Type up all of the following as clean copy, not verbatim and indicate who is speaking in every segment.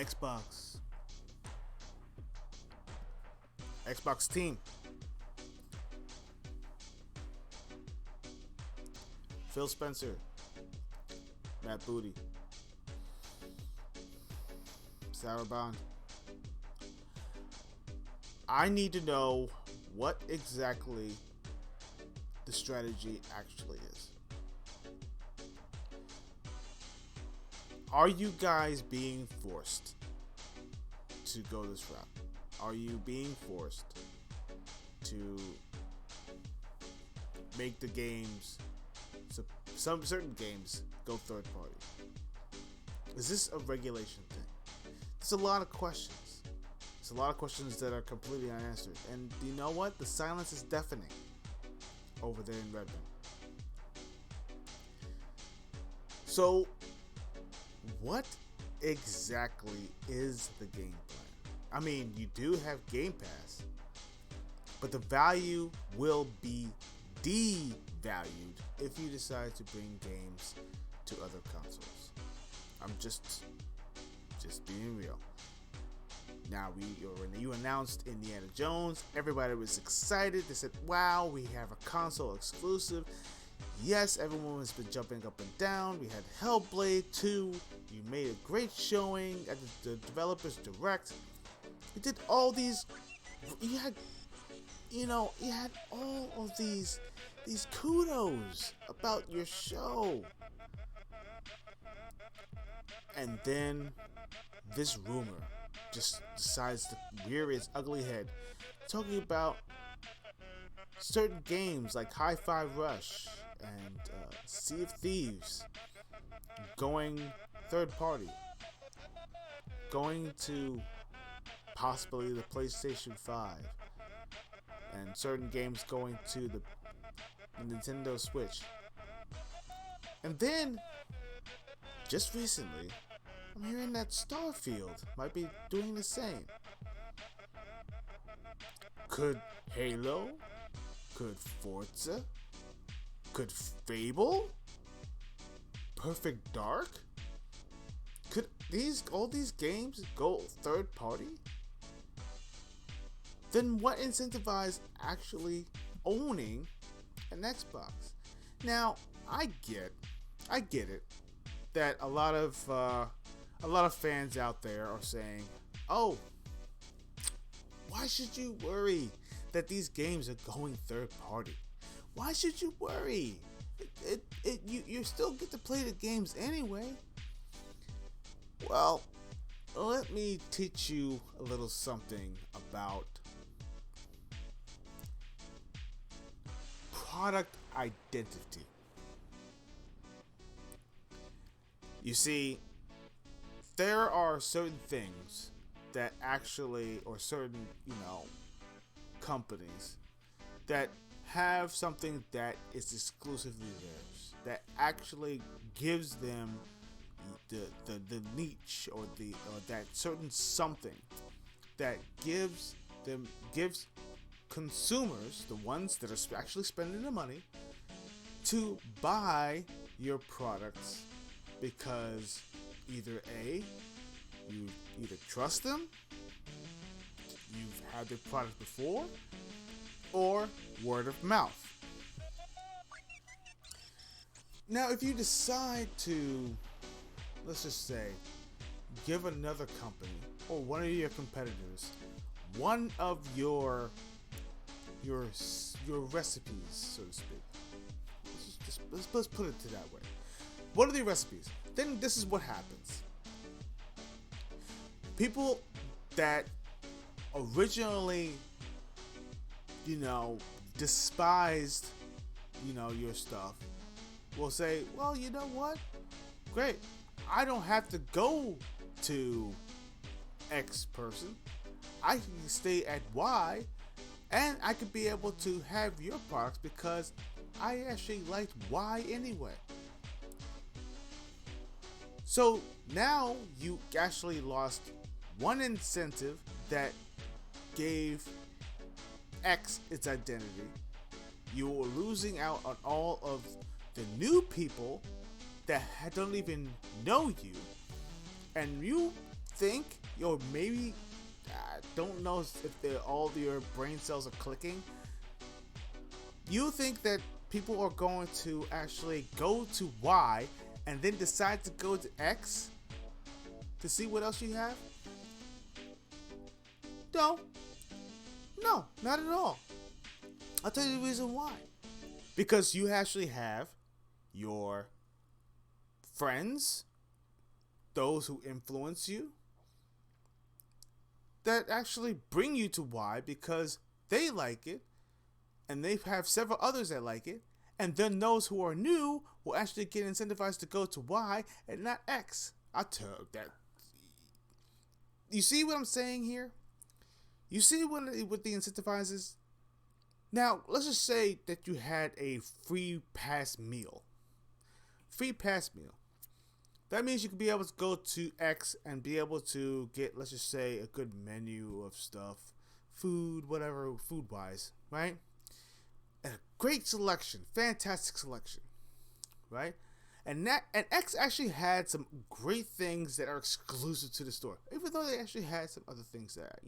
Speaker 1: Xbox. Xbox team. Phil Spencer. Matt Booty. Sarah Bond. I need to know what exactly the strategy actually is. Are you guys being forced to go this route? Are you being forced to make the games, some certain games, go third party? Is this a regulation thing? There's a lot of questions. There's a lot of questions that are completely unanswered. And you know what? The silence is deafening over there in Redmond. So, what exactly is the game plan? I mean, you do have Game Pass, but the value will be devalued if you decide to bring games to other consoles. I'm just being real. Now, when you announced Indiana Jones, everybody was excited. They said, wow, we have a console exclusive. Yes, everyone has been jumping up and down. We had Hellblade 2. You made a great showing at the Developers Direct. You did all these. You had all of these kudos about your show. And then this rumor just decides to rear its ugly head, talking about certain games like Hi-Fi Rush and Sea of Thieves going third party, going to possibly the PlayStation 5, and certain games going to the Nintendo Switch. And then, just recently, I'm hearing that Starfield might be doing the same. Could Halo? Could Forza? Could Fable? Perfect Dark? Could all these games go third party? Then what incentivizes actually owning an Xbox? Now, I get it that a lot of fans out there are saying, "Oh, why should you worry that these games are going third party? Why should you worry? You still get to play the games anyway." Well, let me teach you a little something about product identity. You see, there are certain things that actually, or certain, companies that have something that is exclusively theirs, that actually gives them the niche or that certain something that gives consumers, the ones that are actually spending the money, to buy your products because either A, you either trust them, you've had their product before, or word of mouth. Now, if you decide to, let's just say, give another company or one of your competitors one of your recipes, so to speak. Let's put it that way. What are the recipes? Then this is what happens. People that originally, despised, your stuff will say, well, you know what? Great. I don't have to go to X person. I can stay at Y, and I could be able to have your products because I actually liked Y anyway. So now you actually lost one incentive that gave X its identity. You were losing out on all of the new people that don't even know you, and you think, maybe, I don't know if all your brain cells are clicking. You think that people are going to actually go to Y and then decide to go to X to see what else you have? No, not at all. I'll tell you the reason why. Because you actually have your friends, those who influence you, that actually bring you to Y because they like it, and they have several others that like it, and then those who are new will actually get incentivized to go to Y and not X. I tell you that. You see what I'm saying here? You see what the incentivizes? Now, let's just say that you had a free pass meal. Free pass meal. That means you could be able to go to X and be able to get, let's just say, a good menu of stuff. Food, whatever, food-wise, right? And a great selection. Fantastic selection. Right? And X actually had some great things that are exclusive to the store. Even though they actually had some other things that,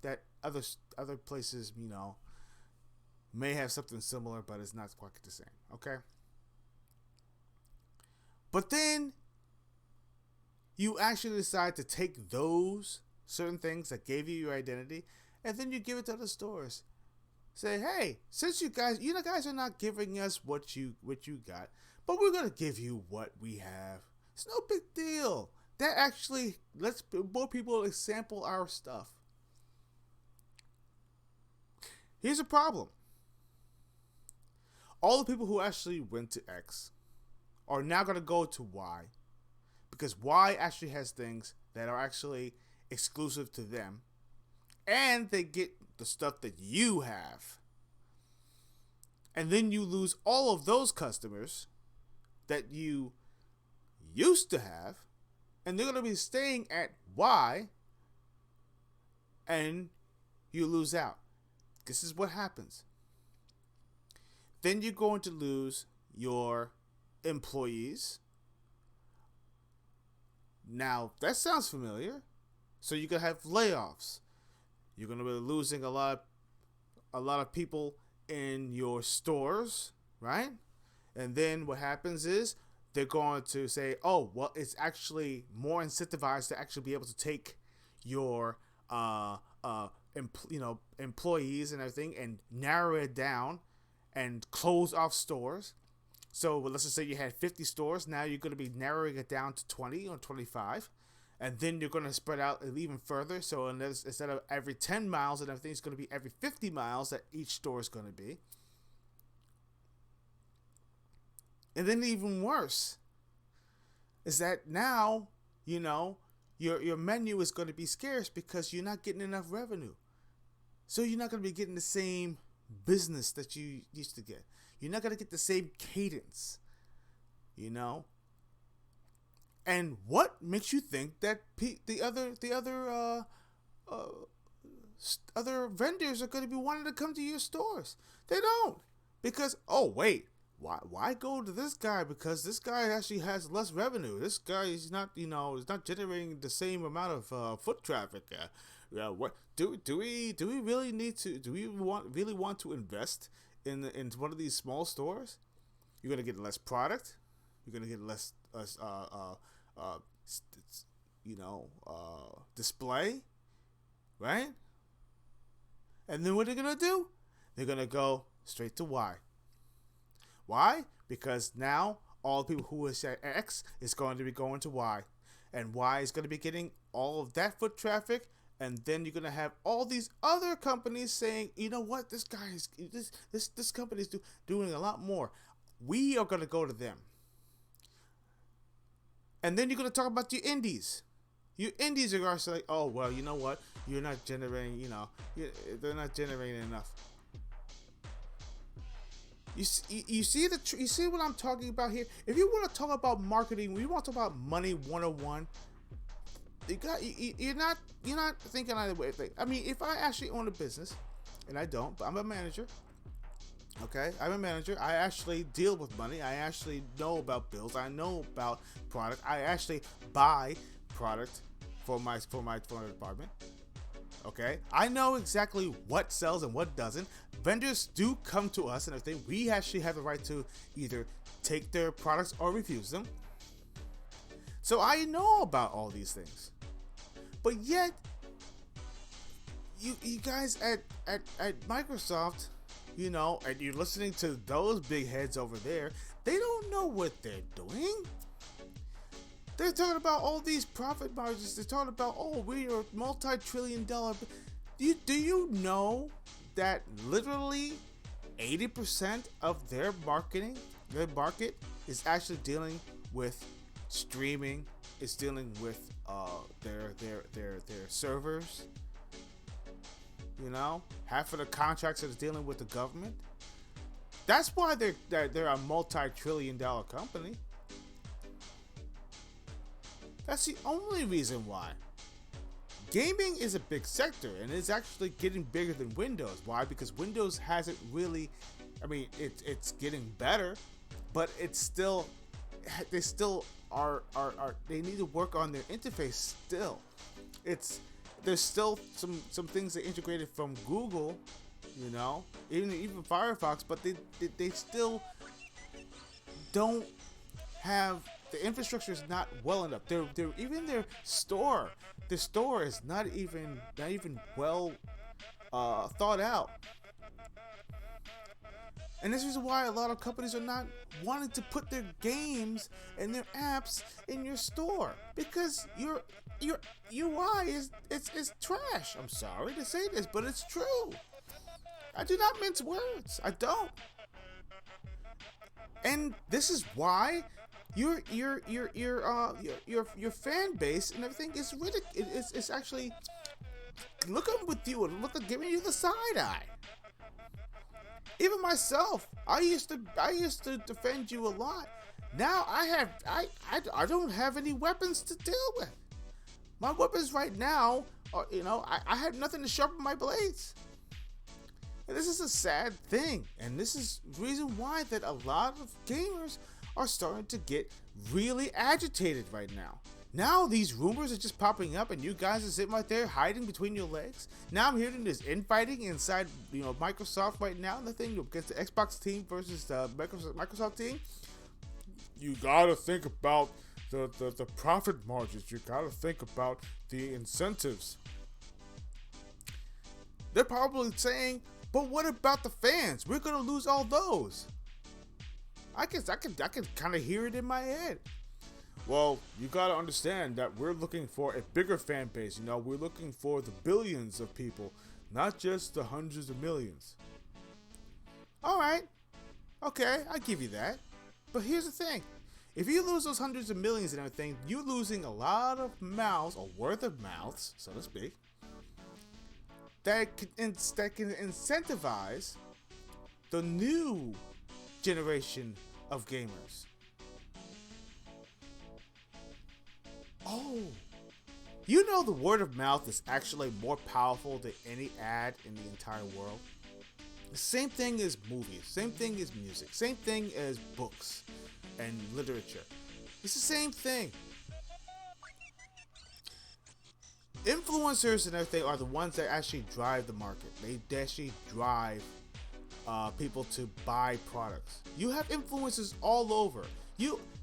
Speaker 1: that other places, may have something similar, but it's not quite the same. Okay? But then you actually decide to take those certain things that gave you your identity, and then you give it to other stores. Say, hey, since you guys are not giving us what you got, but we're gonna give you what we have. It's no big deal. That actually lets more people sample our stuff. Here's a problem. All the people who actually went to X are now gonna go to Y, because Y actually has things that are actually exclusive to them, and they get the stuff that you have. And then you lose all of those customers that you used to have, and they're going to be staying at Y, and you lose out. This is what happens. Then you're going to lose your employees. Now, that sounds familiar. So you're going to have layoffs. You're going to be losing a lot of people in your stores, right? And then what happens is they're going to say, oh, well, it's actually more incentivized to actually be able to take your employees and everything and narrow it down and close off stores. So let's just say you had 50 stores. Now you're going to be narrowing it down to 20 or 25. And then you're going to spread out even further. So instead of every 10 miles and everything, it's going to be every 50 miles that each store is going to be. And then even worse is that now, your menu is going to be scarce because you're not getting enough revenue. So you're not going to be getting the same business that you used to get. You're not going to get the same cadence, And what makes you think that the other vendors are going to be wanting to come to your stores? They don't, because why go to this guy? Because this guy actually has less revenue. This guy is not is not generating the same amount of foot traffic. What do we really need to? Do we really want to invest in one of these small stores? You're gonna get less product. You're gonna get less display, right? And then what are they gonna do? They're gonna go straight to Y. Why? Because now all the people who is at X is going to be going to Y, and Y is going to be getting all of that foot traffic. And then you're gonna have all these other companies saying, you know what, this guy is this company is doing a lot more. We are gonna go to them. And then you're gonna talk about your indies. Your indies are gonna say, like, oh well, you know what, you're not generating, they're not generating enough. You see what I'm talking about here? If you want to talk about marketing, we want to talk about money 101. You're not thinking either way. I mean, if I actually own a business, and I don't, but I'm a manager. Okay, I'm a manager. I actually deal with money. I actually know about bills. I know about product. I actually buy product for my department. Okay, I know exactly what sells and what doesn't. Vendors do come to us and everything. We actually have the right to either take their products or refuse them. So I know about all these things. But yet, you guys at Microsoft, and you're listening to those big heads over there, they don't know what they're doing. They're talking about all these profit margins. They're talking about, we are multi-trillion-dollar. Do you know that literally 80% of their market is actually dealing with streaming, is dealing with their servers. Half of the contracts are dealing with the government. That's why they're a multi-trillion-dollar company. That's the only reason why. Gaming is a big sector, and it's actually getting bigger than Windows. Why? Because Windows hasn't really, it's getting better, but it's still, they still are they need to work on their interface still. There's still some things that integrated from Google, even Firefox, but they still don't have, the infrastructure is not well enough. Even their store is not even well thought out. And this is why a lot of companies are not wanting to put their games and their apps in your store, because your UI is trash. I'm sorry to say this, but it's true. I do not mince words. I don't. And this is why your fan base and everything is ridiculous. It's actually looking with you and giving you the side eye. Even myself, I used to defend you a lot. Now I don't have any weapons to deal with. My weapons right now are, I have nothing to sharpen my blades. And this is a sad thing. And this is the reason why that a lot of gamers are starting to get really agitated right now. Now these rumors are just popping up, and you guys are sitting right there hiding between your legs. Now I'm hearing this infighting inside, Microsoft right now. The thing against the Xbox team versus the Microsoft team. You gotta think about the profit margins. You gotta think about the incentives. They're probably saying, but what about the fans? We're gonna lose all those. I can kind of hear it in my head. Well, you gotta understand that we're looking for a bigger fan base. We're looking for the billions of people, not just the hundreds of millions. All right, okay, I give you that. But here's the thing: if you lose those hundreds of millions and everything, you're losing a lot of mouths, or worth of mouths, so to speak, that can incentivize the new generation of gamers. Oh, the word of mouth is actually more powerful than any ad in the entire world. The same thing as movies, same thing as music, same thing as books and literature. It's the same thing. Influencers and everything are the ones that actually drive the market. They actually drive people to buy products. You have influencers all over.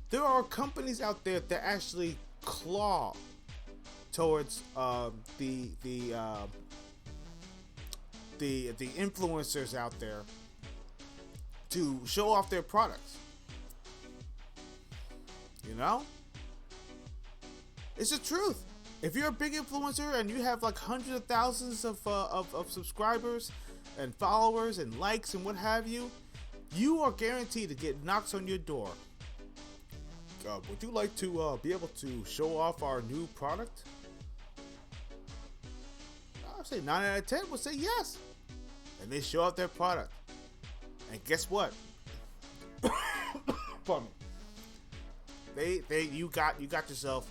Speaker 1: There are companies out there that actually claw towards the influencers out there to show off their products. It's the truth. If you're a big influencer and you have like hundreds of thousands of subscribers and followers and likes and what have you, you are guaranteed to get knocks on your door. Would you like to be able to show off our new product? I'll say 9 out of 10 will say yes. And they show off their product. And guess what? Pardon me. You got yourself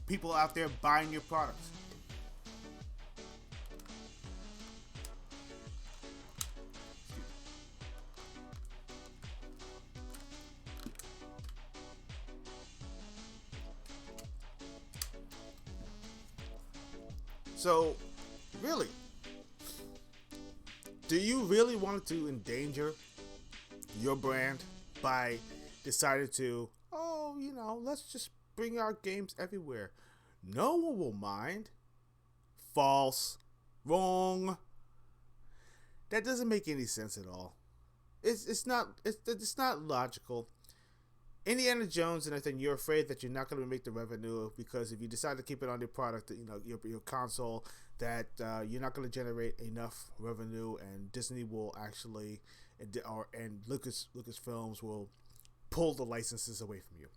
Speaker 1: people out there buying your products. So, really, do you really want to endanger your brand by deciding to, let's just bring our games everywhere? No one will mind. False. Wrong. That doesn't make any sense at all. It's not logical. Indiana Jones and everything, you're afraid that you're not going to make the revenue because if you decide to keep it on your product, your console, that you're not going to generate enough revenue, and Disney will actually, and Lucasfilms will pull the licenses away from you.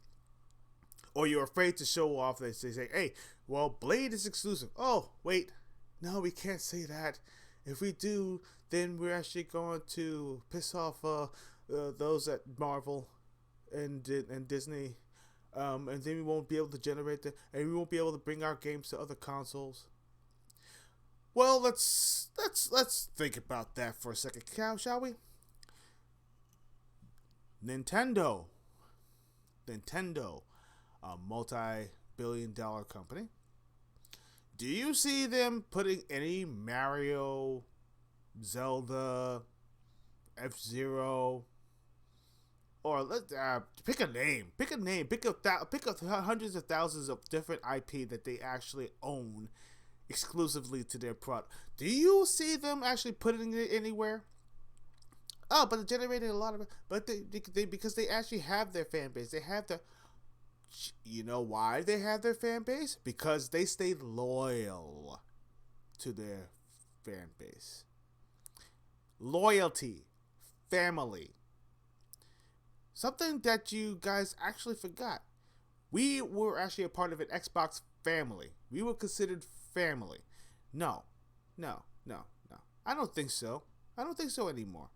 Speaker 1: Or you're afraid to show off. They say, hey, well, Blade is exclusive. Oh, wait, no, we can't say that. If we do, then we're actually going to piss off those at Marvel and Disney, and then we won't be able to generate and we won't be able to bring our games to other consoles. Well, let's think about that for a second, shall we? Nintendo, a multi-billion-dollar company. Do you see them putting any Mario, Zelda, F-Zero, or let's pick a name. Pick hundreds of thousands of different IP that they actually own exclusively to their product. Do you see them actually putting it anywhere? Oh, but they're generating a lot of it. But they because they actually have their fan base. They have the. You know why they have their fan base? Because they stayed loyal to their fan base. Loyalty, family. Something that you guys actually forgot. We were actually a part of an Xbox family. We were considered family. No. I don't think so. I don't think so anymore.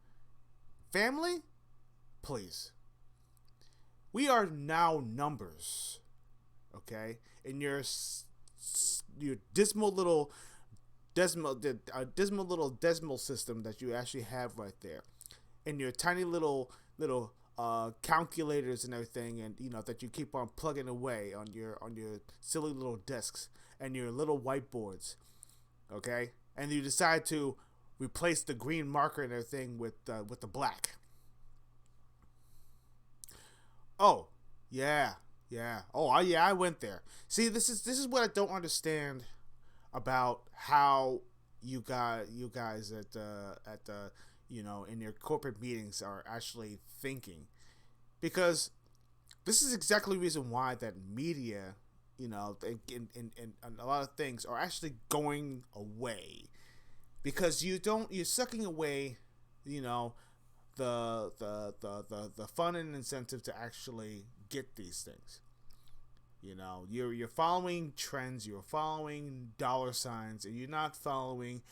Speaker 1: Family? Please. We are now numbers. Okay? In your dismal little decimal system that you actually have right there. In your tiny little calculators and everything, and that you keep on plugging away on your silly little desks and your little whiteboards, okay? And you decide to replace the green marker and everything with the black. Oh yeah. Oh yeah, I went there. See, this is what I don't understand about how you guys at the in your corporate meetings are actually thinking, because this is exactly the reason why that media, in a lot of things are actually going away, because you're sucking away, the fun and incentive to actually get these things. You're following trends, you're following dollar signs, and you're not following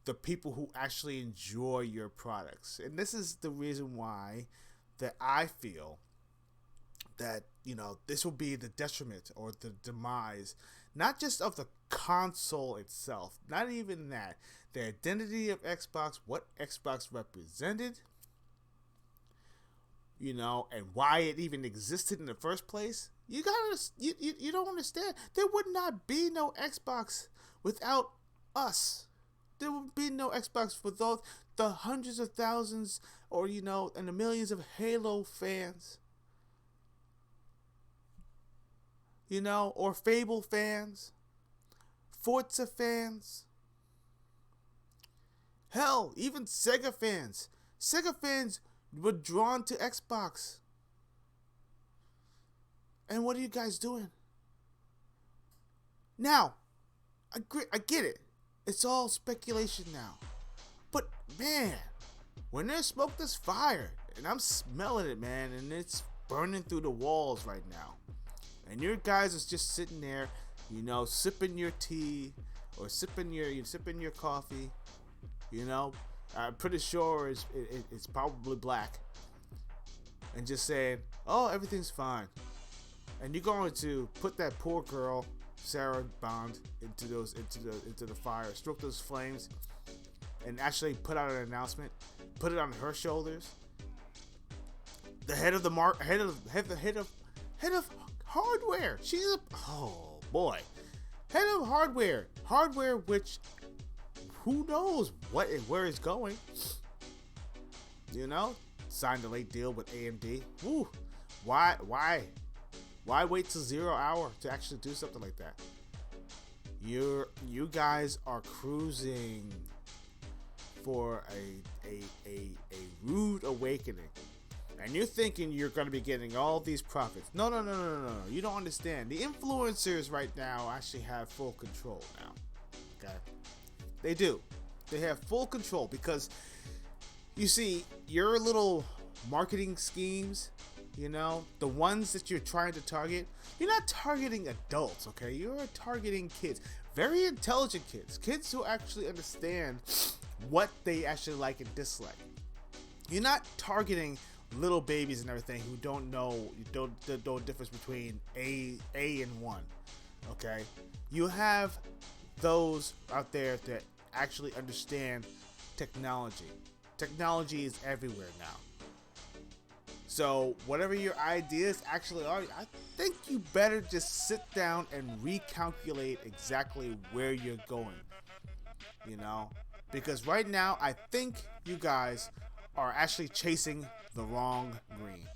Speaker 1: the people who actually enjoy your products. And this is the reason why that I feel that, this will be the detriment or the demise, not just of the console itself, not even that, the identity of Xbox, what Xbox represented, and why it even existed in the first place. You don't understand. There would not be no Xbox without us. There would be no Xbox without the hundreds of thousands or, and the millions of Halo fans. Or Fable fans. Forza fans. Hell, even SEGA fans. SEGA fans were drawn to Xbox. And what are you guys doing? Now, I get it. It's all speculation now. But, man, when there's smoke, there's fire. And I'm smelling it, man. And it's burning through the walls right now. And your guys is just sitting there, sipping your tea or sipping your coffee. I'm pretty sure it's probably black. And just saying, oh, everything's fine. And you're going to put that poor girl, Sarah Bond, into the fire, stroke those flames, and actually put out an announcement, put it on her shoulders. The head of head of hardware. Oh boy, Head of hardware which who knows what and where it's going. You know, signed a late deal with AMD. Woo. Why wait till 0 hour to actually do something like that? You guys are cruising for a rude awakening, and you're thinking you're going to be getting all these profits. No. You don't understand. The influencers right now actually have full control now. Okay, they do. They have full control because you see your little marketing schemes. You know, the ones that you're trying to target, you're not targeting adults, okay? You're targeting kids, very intelligent kids who actually understand what they actually like and dislike. You're not targeting little babies and everything who don't know the difference between A and 1, okay? You have those out there that actually understand technology. Technology is everywhere now. So whatever your ideas actually are, I think you better just sit down and recalculate exactly where you're going, you know? Because right now, I think you guys are actually chasing the wrong green.